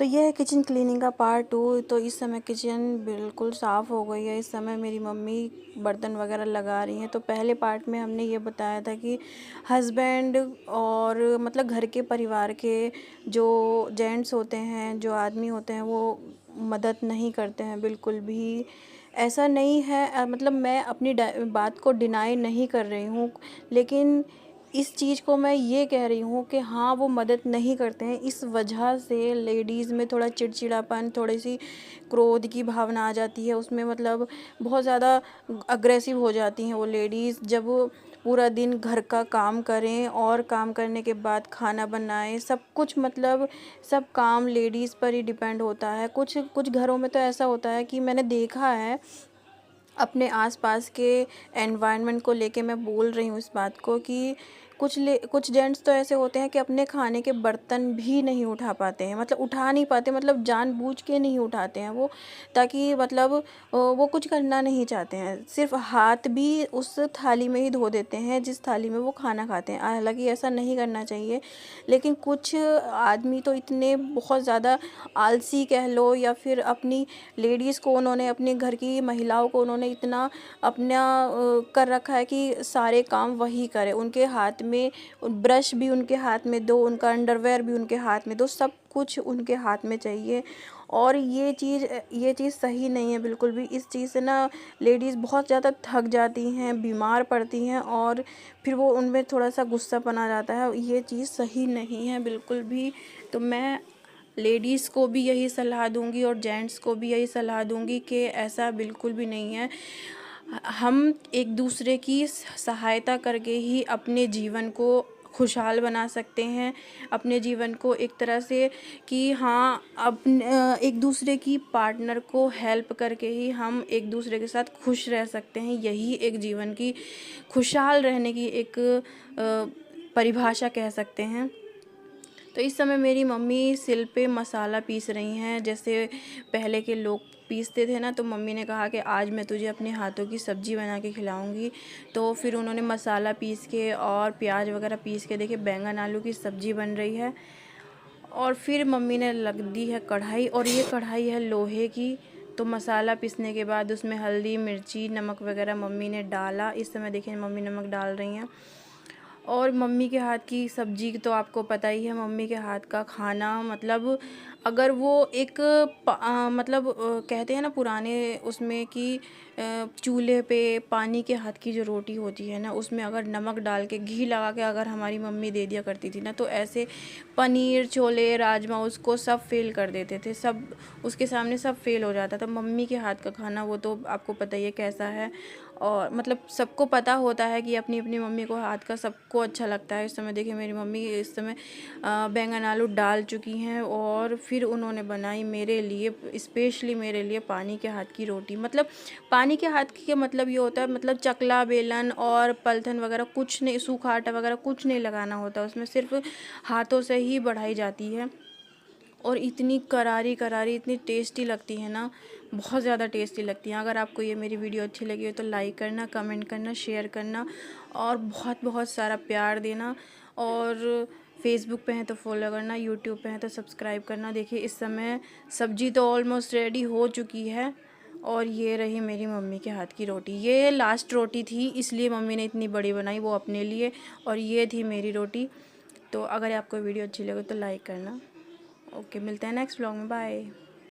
तो ये है किचन क्लीनिंग का पार्ट 2। तो इस समय किचन बिल्कुल साफ़ हो गई है। इस समय मेरी मम्मी बर्तन वगैरह लगा रही हैं। तो पहले पार्ट में हमने ये बताया था कि हस्बैंड और मतलब घर के परिवार के जो जेंट्स होते हैं, जो आदमी होते हैं, वो मदद नहीं करते हैं बिल्कुल भी। ऐसा नहीं है, मतलब मैं अपनी बात को डिनाई नहीं कर रही हूँ, लेकिन इस चीज़ को मैं ये कह रही हूँ कि हाँ, वो मदद नहीं करते हैं। इस वजह से लेडीज़ में थोड़ा चिड़चिड़ापन, थोड़ी-सी क्रोध की भावना आ जाती है। उसमें मतलब बहुत ज़्यादा अग्रेसिव हो जाती हैं वो लेडीज़, जब पूरा दिन घर का काम करें और काम करने के बाद खाना बनाएँ, सब कुछ मतलब सब काम लेडीज़ पर ही डिपेंड होता है। कुछ कुछ घरों में तो ऐसा होता है कि मैंने देखा है, अपने आसपास के एनवायरनमेंट को लेके मैं बोल रही हूँ इस बात को, कि कुछ जेंट्स तो ऐसे होते हैं कि अपने खाने के बर्तन भी नहीं उठा पाते हैं, मतलब उठा नहीं पाते, मतलब जानबूझ के नहीं उठाते हैं वो, ताकि मतलब वो कुछ करना नहीं चाहते हैं। सिर्फ हाथ भी उस थाली में ही धो देते हैं जिस थाली में वो खाना खाते हैं। हालांकि ऐसा नहीं करना चाहिए, लेकिन कुछ आदमी तो इतने बहुत ज़्यादा आलसी कह लो, या फिर अपनी लेडीज़ को उन्होंने, अपने घर की महिलाओं को उन्होंने इतना अपना कर रखा है कि सारे काम वही करें। उनके हाथ में ब्रश भी उनके हाथ में दो, उनका अंडरवेयर भी उनके हाथ में दो, सब कुछ उनके हाथ में चाहिए। और ये चीज़ सही नहीं है बिल्कुल भी। इस चीज़ से ना लेडीज़ बहुत ज़्यादा थक जाती हैं, बीमार पड़ती हैं, और फिर वो उनमें थोड़ा-सा गुस्सापन आ जाता है। ये चीज़ सही नहीं है बिल्कुल भी। तो मैं लेडीज़ को भी यही सलाह दूंगी और जेंट्स को भी यही सलाह दूंगी कि ऐसा बिल्कुल भी नहीं है। हम एक दूसरे की सहायता करके ही अपने जीवन को खुशहाल बना सकते हैं, अपने जीवन को एक तरह से, कि हाँ, एक दूसरे की पार्टनर को हेल्प करके ही हम एक दूसरे के साथ खुश रह सकते हैं। यही एक जीवन की खुशहाल रहने की एक परिभाषा कह सकते हैं। तो इस समय मेरी मम्मी सिल पे मसाला पीस रही हैं। जैसे पहले के लोग पीसते थे ना, तो मम्मी ने कहा कि आज मैं तुझे अपने हाथों की सब्ज़ी बना के खिलाऊंगी। तो फिर उन्होंने मसाला पीस के और प्याज वगैरह पीस के, देखिए बैंगन आलू की सब्ज़ी बन रही है। और फिर मम्मी ने लग दी है कढ़ाई, और ये कढ़ाई है लोहे की। तो मसाला पीसने के बाद उसमें हल्दी, मिर्ची, नमक वगैरह मम्मी ने डाला। इस समय देखिए मम्मी नमक डाल रही हैं। और मम्मी के हाथ की सब्ज़ी तो आपको पता ही है, मम्मी के हाथ का खाना मतलब, अगर वो एक मतलब कहते हैं ना पुराने उसमें कि चूल्हे पे पानी के हाथ की जो रोटी होती है ना, उसमें अगर नमक डाल के घी लगा के अगर हमारी मम्मी दे दिया करती थी ना, तो ऐसे पनीर, छोले, राजमा उसको सब फेल कर देते थे, सब उसके सामने सब फेल हो जाता था। मम्मी के हाथ का खाना वो तो आपको पता ही है कैसा है। और मतलब सबको पता होता है कि अपनी अपनी मम्मी को हाथ का सबको अच्छा लगता है। इस समय देखिए मेरी मम्मी इस समय बैंगन आलू डाल चुकी हैं, और फिर उन्होंने बनाई मेरे लिए, स्पेशली मेरे लिए, पानी के हाथ की रोटी। मतलब पानी के हाथ की मतलब ये होता है, मतलब चकला, बेलन और पलथन वगैरह कुछ नहीं, सूखा आटा वगैरह कुछ नहीं लगाना होता उसमें, सिर्फ हाथों से ही बढ़ाई जाती है। और इतनी करारी करारी, इतनी टेस्टी लगती है ना, बहुत ज़्यादा टेस्टी लगती हैं। अगर आपको ये मेरी वीडियो अच्छी लगी हो तो लाइक करना, कमेंट करना, शेयर करना, और बहुत बहुत सारा प्यार देना। और फेसबुक पे हैं तो फॉलो करना, यूट्यूब पे हैं तो सब्सक्राइब करना। देखिए इस समय सब्ज़ी तो ऑलमोस्ट रेडी हो चुकी है, और ये रही मेरी मम्मी के हाथ की रोटी। ये लास्ट रोटी थी, इसलिए मम्मी ने इतनी बड़ी बनाई, वो अपने लिए, और ये थी मेरी रोटी। तो अगर आपको वीडियो अच्छी लगे तो लाइक करना। ओके, मिलते हैं नेक्स्ट व्लॉग में, बाय।